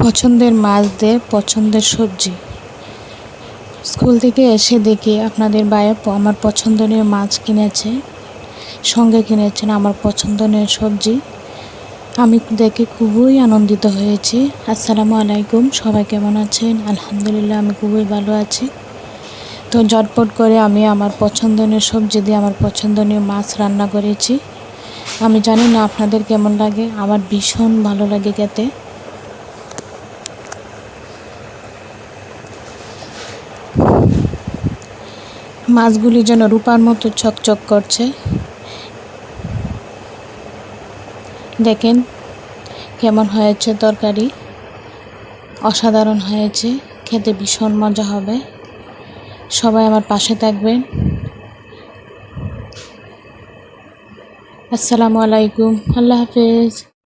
পছন্দের মাছ দিয়ে পছন্দের সবজি। স্কুল থেকে এসে দেখি আপনাদের ভাইয়া আমার পছন্দনীয় মাছ কিনেছে, সঙ্গে কিনেছেন আমার পছন্দনীয় সবজি। আমি দেখে খুবই আনন্দিত হয়েছি। আসসালামু আলাইকুম, সবাই কেমন আছেন? আলহামদুলিল্লাহ, আমি খুবই ভালো আছি। তো ঝটপট করে আমি আমার পছন্দনীয় সবজি দিয়ে আমার পছন্দনীয় মাছ রান্না করেছি। আমি জানি না আপনাদের কেমন লাগে, আমার ভীষণ ভালো লাগে খেতে। মাছগুলি যেন রূপার মতো চকচক করছে। দেখেন কেমন হয়েছে তরকারি, অসাধারণ হয়েছে, খেতে ভীষণ মজা হবে। সবাই আমার পাশে থাকবেন। আসসালামু আলাইকুম, আল্লাহ হাফেজ।